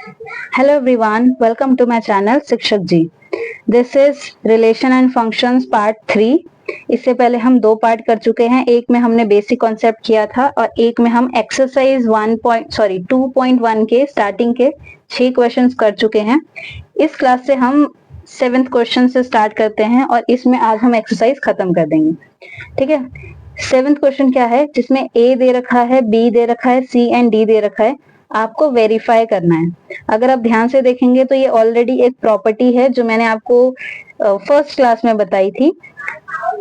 Hello everyone, welcome to my channel शिक्षक जी। This is Relation and Functions Part 3। इससे पहले हम 2 पार्ट कर चुके हैं। एक में हमने बेसिक कॉन्सेप्ट किया था और एक में हम एक्सरसाइज 2.1 के स्टार्टिंग के 6 क्वेश्चंस कर चुके हैं। इस क्लास से हम 7th क्वेश्चन से स्टार्ट करते हैं और इसमें आज हम एक्सरसाइज खत्म कर देंगे। ठीक है, 7th क्वेश्चन क्या है, जिसमें ए दे रखा है, बी दे रखा है, सी एंड डी दे रखा है। आपको वेरीफाई करना है। अगर आप ध्यान से देखेंगे तो ये ऑलरेडी एक प्रॉपर्टी है जो मैंने आपको फर्स्ट क्लास में बताई थी।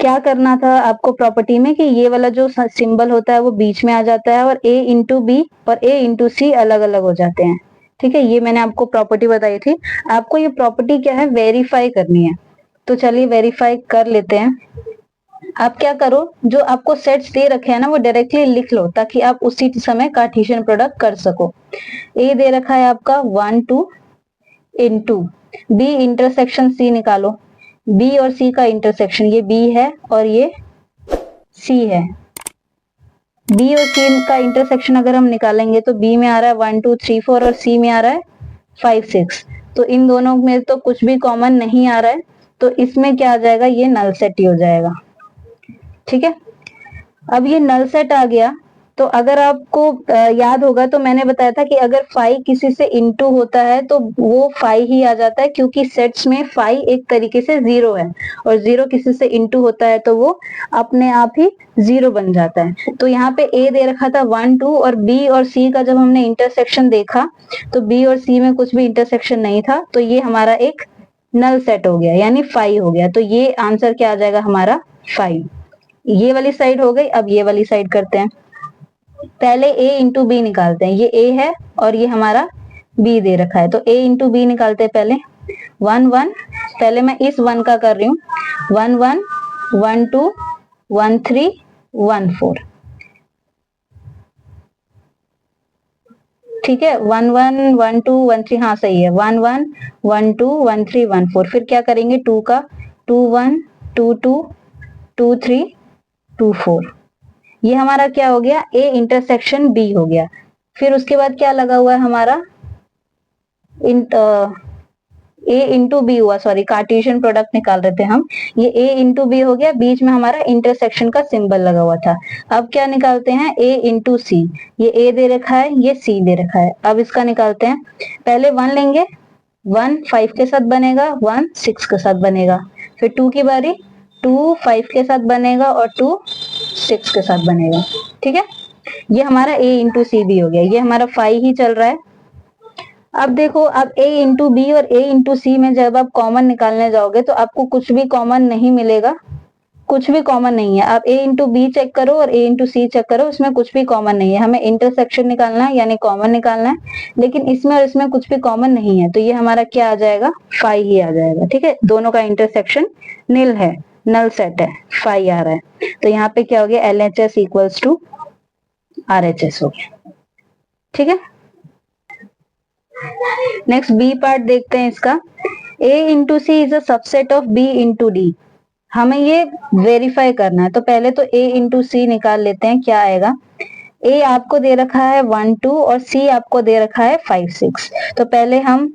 क्या करना था आपको प्रॉपर्टी में कि ये वाला जो सिंबल होता है वो बीच में आ जाता है और a इंटू बी और a इंटू सी अलग अलग हो जाते हैं। ठीक है, ये मैंने आपको प्रॉपर्टी बताई थी। आपको ये प्रॉपर्टी क्या है, वेरीफाई करनी है। तो चलिए वेरीफाई कर लेते हैं। आप क्या करो, जो आपको सेट्स दे रखे हैं ना वो डायरेक्टली लिख लो ताकि आप उसी समय कार्टेशियन प्रोडक्ट कर सको। ए दे रखा है आपका 1 2 इनटू बी इंटरसेक्शन सी निकालो। बी और सी का इंटरसेक्शन, ये बी है और ये सी है। बी और सी का इंटरसेक्शन अगर हम निकालेंगे तो बी में आ रहा है 1 2 3 4 और सी में आ रहा है 5 6। तो इन दोनों में तो कुछ भी कॉमन नहीं आ रहा है, तो इसमें क्या आ जाएगा, ये नल सेट ही हो जाएगा। ठीक है, अब ये नल सेट आ गया। तो अगर आपको याद होगा तो मैंने बताया था कि अगर फाई किसी से इनटू होता है तो वो फाई ही आ जाता है, क्योंकि सेट्स में फाई एक तरीके से 0 है और 0 किसी से इनटू होता है तो वो अपने आप ही 0 बन जाता है। तो यहाँ पे ए दे रखा था 1 2 और बी और सी का जब हमने इंटरसेक्शन देखा तो बी और सी में कुछ भी इंटरसेक्शन नहीं था, तो ये हमारा एक नल सेट हो गया, यानी फाई हो गया। तो ये आंसर क्या आ जाएगा हमारा, फाई। ये वाली साइड हो गई। अब ये वाली साइड करते हैं। पहले a इंटू बी निकालते हैं। ये a है और ये हमारा b दे रखा है, तो a इंटू बी निकालते हैं। पहले 1 1, पहले मैं इस 1 का कर रही हूँ। 1 1 1 2 1 3 1 4। ठीक है, 1 1 1 2 1 3, हाँ सही है। 1 1 1 2 1 3 1 4। फिर क्या करेंगे, 2 का 2 1 2 2 2 3 2 4। ये हमारा क्या हो गया, ए इंटरसेक्शन बी हो गया। फिर उसके बाद क्या लगा हुआ है हमारा, ए इंटू बी हुआ, सॉरी कार्टेशियन प्रोडक्ट निकाल रहे थे हम। ये ए इंटू बी हो गया, बीच में हमारा इंटरसेक्शन का सिंबल लगा हुआ था। अब क्या निकालते हैं, ए इंटू सी। ये ए दे रखा है, ये सी दे रखा है। अब इसका निकालते हैं। पहले 1 लेंगे, 1 5 के साथ बनेगा, 1 6 के साथ बनेगा। फिर 2 की बारी, 2 5 के साथ बनेगा और 2 6 के साथ बनेगा। ठीक है, ये हमारा a इंटू सी भी हो गया। ये हमारा 5 ही चल रहा है। अब देखो, अब a इंटू बी और a इंटू सी में जब आप कॉमन निकालने जाओगे तो आपको कुछ भी कॉमन नहीं मिलेगा, कुछ भी कॉमन नहीं है। आप a इंटू बी चेक करो और a इंटू सी चेक करो, इसमें कुछ भी कॉमन नहीं है। हमें इंटरसेक्शन निकालना है यानी कॉमन निकालना है, लेकिन इसमें और इसमें कुछ भी कॉमन नहीं है, तो ये हमारा क्या आ जाएगा, 5 ही आ जाएगा। ठीक है, दोनों का इंटरसेक्शन नील है, नल सेट है, 5 आ रहा है। तो यहाँ पे क्या हो गया, LHS इक्वल्स टू RHS हो गया। ठीक है, नेक्स्ट बी पार्ट देखते हैं इसका। A into C is a subset of B into D. हमें ये वेरीफाई करना है, तो पहले तो A इंटू सी निकाल लेते हैं। क्या आएगा, A आपको दे रखा है 1 2 और C आपको दे रखा है 5 6। तो पहले हम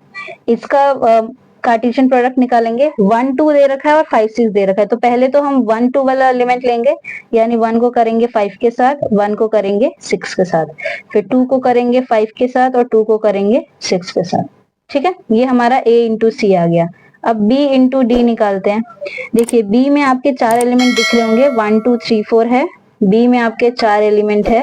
इसका कार्टेशियन प्रोडक्ट निकालेंगे। 1 2 दे रखा है और 5 6 दे रखा है, तो पहले तो हम 1 2 वाला एलिमेंट लेंगे, यानी 1 को करेंगे 5 के साथ, 1 को करेंगे 6 के साथ, फिर 2 को करेंगे 5 के साथ और 2 को करेंगे 6 के साथ। ठीक है, ये हमारा A इंटू सी आ गया। अब B इंटू डी निकालते हैं। देखिए B में आपके 4 एलिमेंट दिख रहे होंगे, 1 2 3 4 है। B में आपके 4 एलिमेंट है,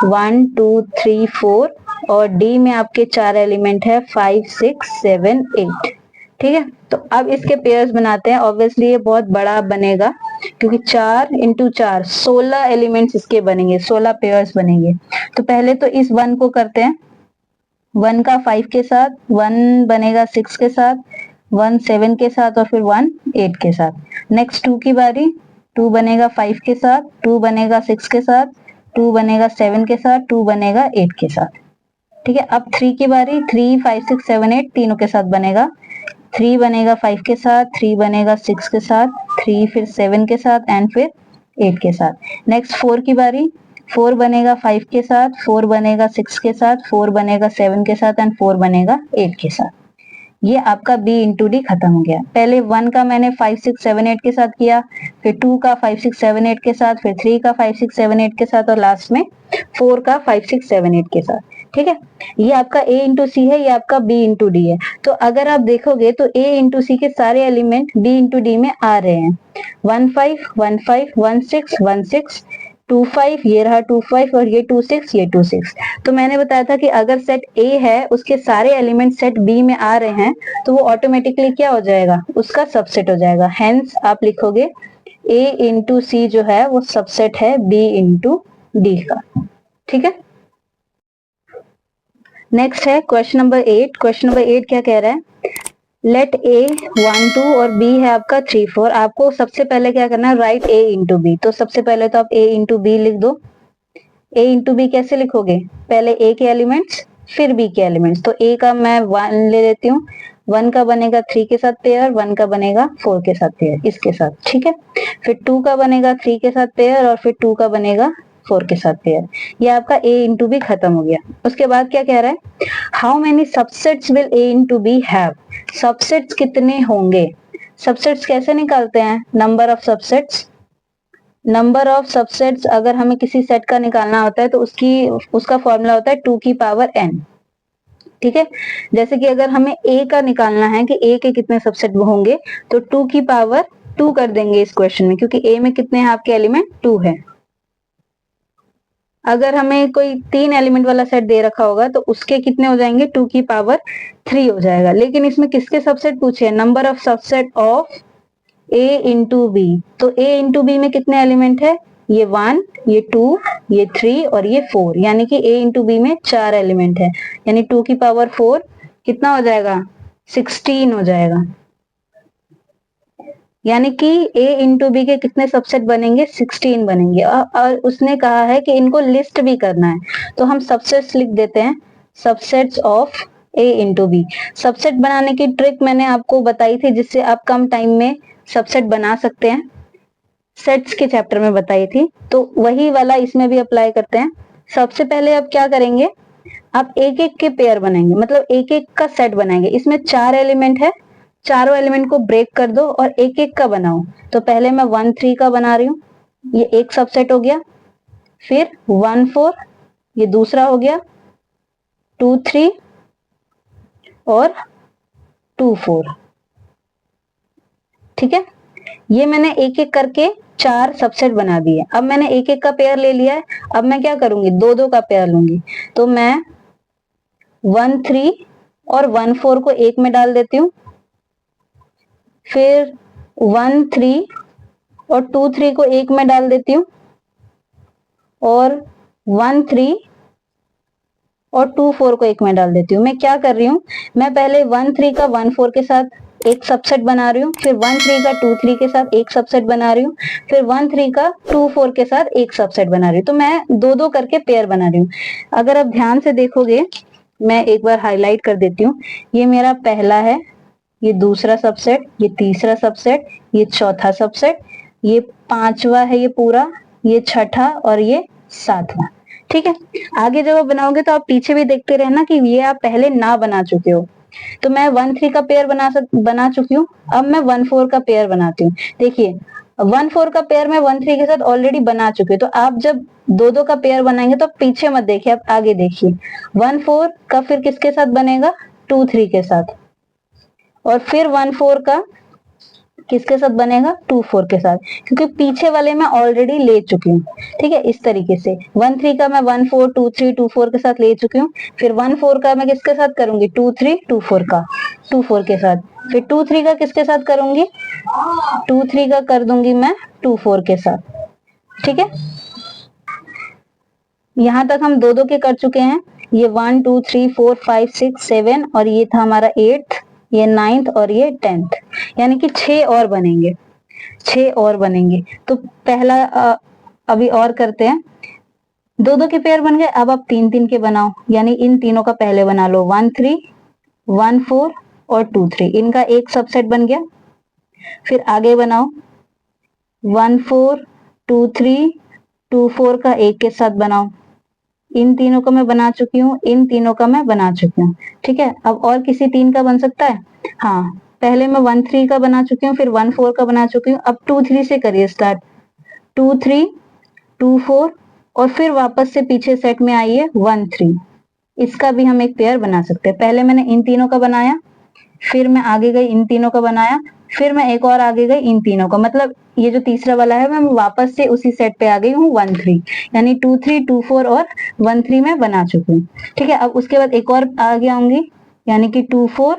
1 2 3 4, और D में आपके 4 एलिमेंट है, 5 6 7 8। ठीक है, तो अब इसके पेयर्स बनाते हैं। ऑब्वियसली ये बहुत बड़ा बनेगा क्योंकि 4 इंटू 4 16 एलिमेंट्स इसके बनेंगे, 16 पेयर्स बनेंगे। तो पहले तो इस 1 को करते हैं। 1 का 5 के साथ, 1 बनेगा 6 के साथ, 1 7 के साथ और फिर 1 8 के साथ। नेक्स्ट 2 की बारी, 2 बनेगा 5 के साथ, 2 बनेगा 6 के साथ, 2 बनेगा 7 के साथ, 2 बनेगा 8 के साथ। ठीक है, अब 3 की बारी, 3 5 6 7 8 तीनों के साथ बनेगा। 3 बनेगा 5 के साथ, 3 बनेगा 6 के साथ, 3 फिर 7 के साथ एंड फिर 8 के साथ। नेक्स्ट 4 की बारी, 4 बनेगा 5 के साथ, 4 बनेगा 6 के साथ, 4 बनेगा 7 के साथ एंड 4 बनेगा 8 के साथ। ये आपका b इंटू डी खत्म हो गया। पहले 1 का मैंने 5 6 7 8 के साथ किया, फिर 2 का 5 6 7 8 के साथ, फिर 3 का 5 6 7 8 के साथ और लास्ट में 4 का 5 6 7 8 के साथ। ठीक है, ये आपका a इंटू सी है, ये आपका b इंटू डी है। तो अगर आप देखोगे तो a इंटू सी के सारे एलिमेंट b इंटू डी में आ रहे हैं। 1 5 1 5 1 6 1 6 2 5, ये रहा 2 5 और ये 2 6, ये 2 6। तो मैंने बताया था कि अगर सेट A है, उसके सारे एलिमेंट सेट B में आ रहे हैं, तो वो ऑटोमेटिकली क्या हो जाएगा, उसका सबसेट हो जाएगा। हेंस आप लिखोगे A इंटू सी जो है वो सबसेट है B इंटू डी का। ठीक है, नेक्स्ट है क्वेश्चन नंबर 8। क्वेश्चन नंबर 8 क्या कह रहा है, लेट A 1 2 और B है आपका 3 4। आपको सबसे पहले क्या करना है, राइट A इंटू बी। तो सबसे पहले तो आप A इंटू बी लिख दो। A इंटू बी कैसे लिखोगे, पहले A के एलिमेंट्स फिर B के एलिमेंट्स। तो A का मैं 1 ले लेती हूँ, 1 का बनेगा 3 के साथ पेयर, 1 का बनेगा 4 के साथ पेयर, इसके साथ। ठीक है, फिर 2 का बनेगा 3 के साथ पेयर और फिर 2 का बनेगा 4 के साथ पेयर। ये आपका A इंटू बी खत्म हो गया। उसके बाद क्या कह रहा है, how many subsets will A into B have. Subsets कितने होंगे, सबसेट्स कैसे निकालते हैं, number of subsets. Number of subsets अगर हमें किसी सेट का निकालना होता है तो उसका फॉर्मूला होता है 2 की पावर n। ठीक है, जैसे कि अगर हमें A का निकालना है कि A के कितने सबसेट होंगे, तो 2 की पावर 2 कर देंगे इस क्वेश्चन में, क्योंकि A में कितने हैं आपके एलिमेंट, 2 है। अगर हमें कोई 3 एलिमेंट वाला सेट दे रखा होगा तो उसके कितने हो जाएंगे, 2 की पावर 3 हो जाएगा। लेकिन इसमें किसके सबसेट पूछे, number of subset of A into B. तो A इंटू बी में कितने एलिमेंट है, ये 1, ये 2, ये 3 और ये 4, यानी कि A इंटू बी में 4 एलिमेंट है, यानी 2 की पावर 4 कितना हो जाएगा, 16 हो जाएगा। यानी कि A इंटू बी के कितने सबसेट बनेंगे, 16 बनेंगे। और उसने कहा है कि इनको लिस्ट भी करना है, तो हम सबसेट्स लिख देते हैं, subsets of A into B. Subset बनाने की ट्रिक मैंने आपको बताई थी, जिससे आप कम टाइम में सबसेट बना सकते हैं, सेट्स के चैप्टर में बताई थी। तो वही वाला इसमें भी अप्लाई करते हैं। सबसे पहले आप क्या करेंगे, आप एक एक के पेयर बनाएंगे, मतलब एक एक का सेट बनाएंगे। इसमें 4 एलिमेंट है, चारों एलिमेंट को ब्रेक कर दो और एक एक का बनाओ। तो पहले मैं 1 3 का बना रही हूँ, ये एक सबसेट हो गया। फिर 1 4, ये दूसरा हो गया, 2 3 और 2 4। ठीक है, ये मैंने एक एक करके 4 सबसेट बना दिए। अब मैंने एक एक का पेयर ले लिया है, अब मैं क्या करूंगी, 2 2 का पेयर लूंगी। तो मैं 1 3 और 1 4 को एक में डाल देती हूँ, फिर 1 3 और 2 3 को एक में डाल देती हूँ, और 1 3 और 2 4 को एक में डाल देती हूँ। मैं क्या कर रही हूँ, मैं पहले 1 3 का 1 4 के साथ एक सबसेट बना रही हूँ, फिर 1 3 का 2 3 के साथ एक सबसेट बना रही हूँ, फिर 1 3 का 2 4 के साथ एक सबसेट बना रही हूँ। तो मैं 2 2 करके पेयर बना रही हूँ। अगर आप ध्यान से देखोगे, मैं एक बार हाईलाइट कर देती हूँ, ये मेरा पहला है, ये दूसरा सबसेट, ये तीसरा सबसेट, ये चौथा सबसेट, ये पांचवा है ये पूरा, ये छठा और ये सातवां। ठीक है, आगे जब आप बनाओगे तो आप पीछे भी देखते रहना कि ये आप पहले ना बना चुके हो। तो मैं 1 3 का पेयर बना चुकी हूँ, अब मैं 1 4 का पेयर बनाती हूँ। देखिए 1 4 का पेयर मैं 1 3 के साथ ऑलरेडी बना चुकी हूँ। तो आप जब 2 2 का पेयर बनाएंगे तो पीछे मत देखिए, आप आगे देखिए। 1 4 का फिर किसके साथ बनेगा, 2 3 के साथ, और फिर 1 4 का किसके साथ बनेगा, 2 4 के साथ, क्योंकि पीछे वाले मैं ऑलरेडी ले चुकी हूँ। ठीक है, इस तरीके से 1 3 का मैं 1 4 2 3 2 4 के साथ ले चुकी हूँ, फिर 1 4 का मैं किसके साथ करूंगी, 2 3 2 4 का 2 4 के साथ, फिर 2 3 का किसके साथ करूंगी, 2 3 का कर दूंगी मैं 2 4 के साथ। ठीक है, यहां तक हम 2 2 के कर चुके हैं। ये 1 2 3 4 5 6 7 और ये था हमारा 8th, ये 9th और ये 10th, यानी कि 6 और बनेंगे, 6 और बनेंगे। तो पहला अभी और करते हैं। 2 2 के पेयर बन गए, अब आप 3 3 के बनाओ, यानी इन तीनों का पहले बना लो, 1 3 1 4 और 2 3, इनका एक सबसेट बन गया। फिर आगे बनाओ 1 4 2 3 2 4 का एक के साथ बनाओ, इन तीनों का मैं बना चुकी हूँ, इन तीनों का मैं बना चुकी हूँ। ठीक है, अब और किसी तीन का बन सकता है? हाँ, पहले मैं 1 3 का बना चुकी हूँ, फिर 1 4 का बना चुकी हूँ, अब 2 3 से करिए स्टार्ट। 2 3 2 4 और फिर वापस से पीछे सेट में आइए 1 3। इसका भी हम एक पेयर बना सकते हैं। पहले मैंने इन तीनों का बनाया, फिर मैं आगे गई इन तीनों का बनाया, फिर मैं एक और आगे गई इन तीनों का, मतलब ये जो तीसरा वाला है मैं वापस से उसी सेट पे आ गई हूँ 1 3, यानी 2 3 2 4 और 1 3 में बना चुकी हूँ। ठीक है, अब उसके बाद एक और आगे आऊंगी, यानी कि 2 4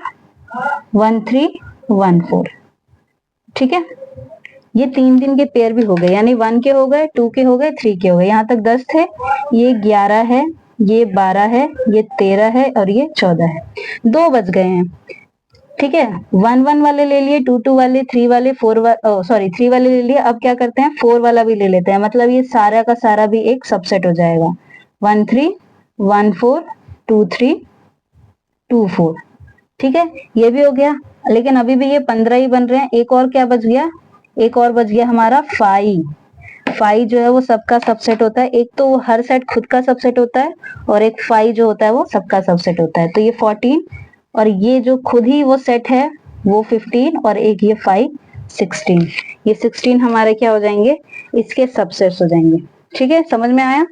1 3 1 4। ठीक है, ये तीन के पेयर भी हो गए, यानी 1 के हो गए, 2 के हो गए, 3 के हो गए। यहाँ तक 10 थे, ये 11 है, ये 12 है, ये 13 है और ये 14 है। 2 बच गए हैं। ठीक है, 1 1 वाले ले लिए, 2 2 वाले, 3 वाले, 3 वाले ले लिए। अब क्या करते हैं, 4 वाला भी ले लेते हैं, मतलब ये सारा का सारा भी एक सबसेट हो जाएगा। 1 3 1 4 2 3 2 4। ठीक है, ये भी हो गया, लेकिन अभी भी ये 15 ही बन रहे हैं। एक और क्या बच गया, एक और बच गया हमारा 5। 5 जो है वो सबका सबसेट होता है। एक तो वो हर सेट खुद का सबसेट होता है और एक 5 जो होता है वो सबका सबसेट होता है। तो ये 14 और ये जो खुद ही वो सेट है वो 15 और एक ये 5 16। ये 16 हमारे क्या हो जाएंगे, इसके सबसेट्स हो जाएंगे। ठीक है, समझ में आया?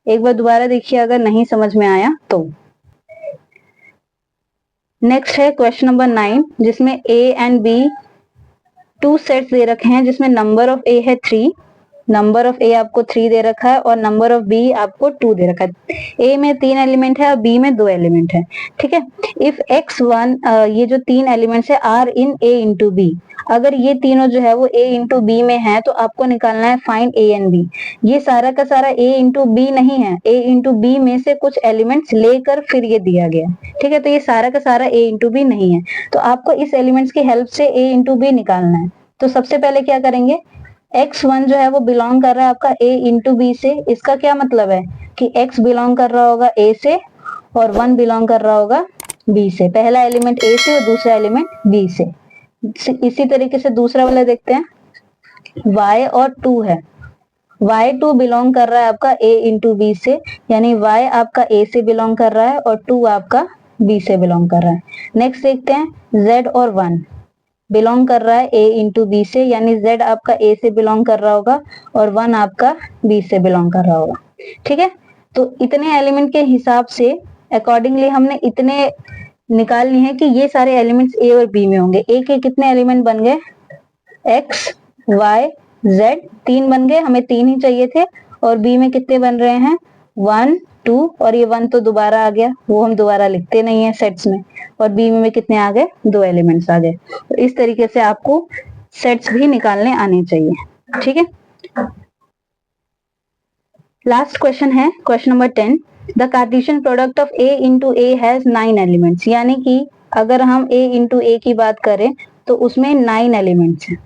एक बार दोबारा देखिए अगर नहीं समझ में आया तो। नेक्स्ट है क्वेश्चन नंबर 9, जिसमें ए एंड बी 2 सेट्स दे रखे हैं, जिसमें नंबर ऑफ ए है 3, नंबर ऑफ ए आपको 3 दे रखा है और नंबर ऑफ बी आपको 2 दे रखा है। ए में 3 एलिमेंट है और बी में 2 एलिमेंट है। ठीक है, इफ x1 ये जो 3 एलिमेंट्स है are in A into B, अगर ये तीनों जो है वो a इंटू बी में है तो आपको निकालना है फाइंड a एंड b। ये सारा का सारा a इंटू बी नहीं है, a इंटू बी में से कुछ एलिमेंट्स लेकर फिर ये दिया गया। ठीक है, तो ये सारा का सारा a इंटू बी नहीं है, तो आपको इस एलिमेंट्स की हेल्प से a इंटू बी निकालना है। तो सबसे पहले क्या करेंगे, x1 जो है वो बिलोंग कर रहा है आपका a इंटू बी से। इसका क्या मतलब है कि x बिलोंग कर रहा होगा a से और 1 बिलोंग कर रहा होगा b से। पहला एलिमेंट a से और दूसरा एलिमेंट b से। इसी तरीके से दूसरा वाला देखते हैं, y और 2 है, y2 बिलोंग कर रहा है आपका a इंटू बी से, यानी y आपका a से बिलोंग कर रहा है और 2 आपका b से बिलोंग कर रहा है। नेक्स्ट देखते हैं, z और 1 बिलोंग कर रहा है a इंटू बी से, यानी z आपका a से बिलोंग कर रहा होगा और 1 आपका b से बिलोंग कर रहा होगा। ठीक है, तो इतने एलिमेंट के हिसाब से अकॉर्डिंगली हमने इतने निकालनी है कि ये सारे एलिमेंट्स a और b में होंगे। a के कितने एलिमेंट बन गए, x y z 3 बन गए, हमें 3 ही चाहिए थे। और b में कितने बन रहे हैं, 1 2 और ये 1 तो दोबारा आ गया, वो हम दोबारा लिखते नहीं है सेट्स में। और b में कितने आ गए, 2 एलिमेंट्स आ गए। तो इस तरीके से आपको सेट्स भी निकालने आने चाहिए। ठीक है, लास्ट क्वेश्चन है question number 10, the Cartesian product of a into A has 9 elements, यानी कि अगर हम a इंटू ए की बात करें तो उसमें 9 एलिमेंट्स हैं।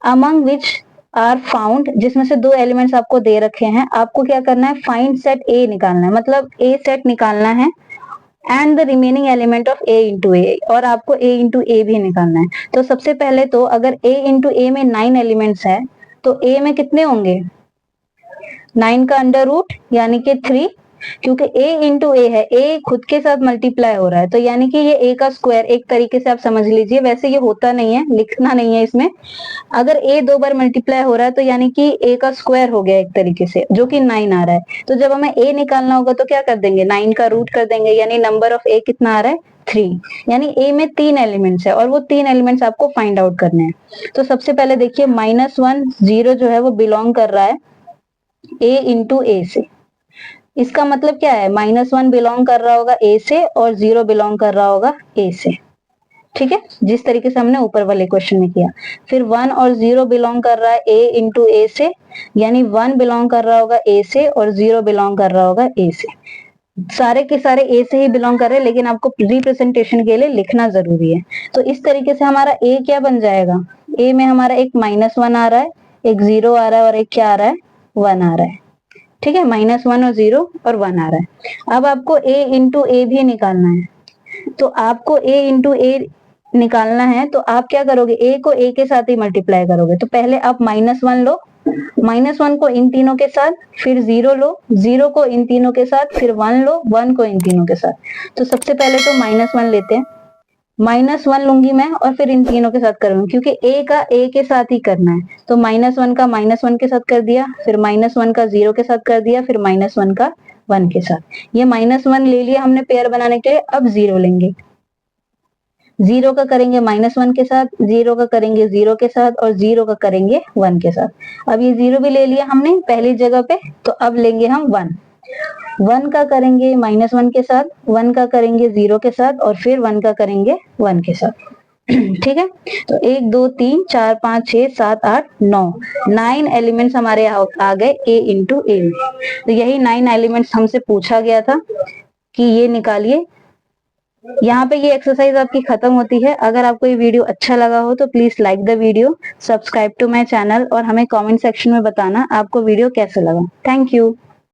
अमंग विच आर फाउंड, जिसमें से 2 एलिमेंट्स आपको दे रखे हैं, आपको क्या करना है, फाइंड सेट ए निकालना है, मतलब ए सेट निकालना है and the remaining element of A into A, और आपको ए इंटू ए भी निकालना है। तो सबसे पहले तो अगर a इंटू ए में 9 एलिमेंट्स है तो a में कितने होंगे, 9 का अंडर रूट यानी कि 3, क्योंकि a इंटू ए है, a खुद के साथ मल्टीप्लाई हो रहा है, तो यानी कि ये a का स्क्वायर, एक तरीके से आप समझ लीजिए। वैसे ये होता नहीं है, लिखना नहीं है इसमें। अगर a 2 बार मल्टीप्लाई हो रहा है तो यानी कि a का स्क्वायर हो गया एक तरीके से, जो कि 9 आ रहा है। तो जब हमें a निकालना होगा तो क्या कर देंगे, 9 का रूट कर देंगे, यानी नंबर ऑफ a कितना आ रहा है, 3। यानी a में 3 एलिमेंट्स है और वो 3 एलिमेंट्स आपको फाइंड आउट करने हैं। तो सबसे पहले देखिए, -1 0 जो है वो बिलोंग कर रहा है a इंटू ए से। इसका मतलब क्या है, -1 बिलोंग कर रहा होगा a से और 0 बिलोंग कर रहा होगा a से। ठीक है, जिस तरीके से हमने ऊपर वाले क्वेश्चन में किया। फिर 1 और 0 बिलोंग कर रहा है a इंटू ए से, यानी 1 बिलोंग कर रहा होगा a से और 0 बिलोंग कर रहा होगा a से। सारे के सारे a से ही बिलोंग कर रहे हैं, लेकिन आपको रिप्रेजेंटेशन के लिए लिखना जरूरी है। तो इस तरीके से हमारा a क्या बन जाएगा, a में हमारा एक -1 आ रहा है, एक 0 आ रहा है और एक क्या आ रहा है, 1 आ रहा है। ठीक है, -1 और 0 और 1 आ रहा है। अब आपको a इंटू ए भी निकालना है, तो आपको a इंटू ए निकालना है तो आप क्या करोगे, a को a के साथ ही मल्टीप्लाई करोगे। तो पहले आप -1 लो -1 को इन तीनों के साथ, फिर 0 लो, 0 को इन तीनों के साथ, फिर 1 लो, 1 को इन तीनों के साथ। तो सबसे पहले तो -1 लेते हैं, -1 लूंगी मैं और फिर इन तीनों के साथ करूंगी, क्योंकि a का a के साथ ही करना है। तो -1 का -1 के साथ कर दिया, फिर -1 का 0 के साथ कर दिया, फिर -1 का 1 के साथ। ये -1 ले लिया हमने पेयर बनाने के लिए। अब 0 लेंगे, 0 का करेंगे -1 के साथ, 0 का करेंगे 0 के साथ और 0 का करेंगे 1 के साथ। अब ये 0 भी ले लिया हमने पहली जगह पे, तो अब लेंगे हम 1, 1 का करेंगे -1 के साथ, 1 का करेंगे 0 के साथ और फिर 1 का करेंगे 1 के साथ। ठीक है, तो 1 2 3 4 5 6 7 8 9 एलिमेंट्स हमारे आ गए a इंटू ए में। तो यही 9 एलिमेंट्स हमसे पूछा गया था कि ये निकालिए। यहाँ पे ये एक्सरसाइज आपकी खत्म होती है। अगर आपको ये वीडियो अच्छा लगा हो तो please like the video, subscribe to my channel और हमें कमेंट सेक्शन में बताना आपको वीडियो कैसा लगा। Thank you.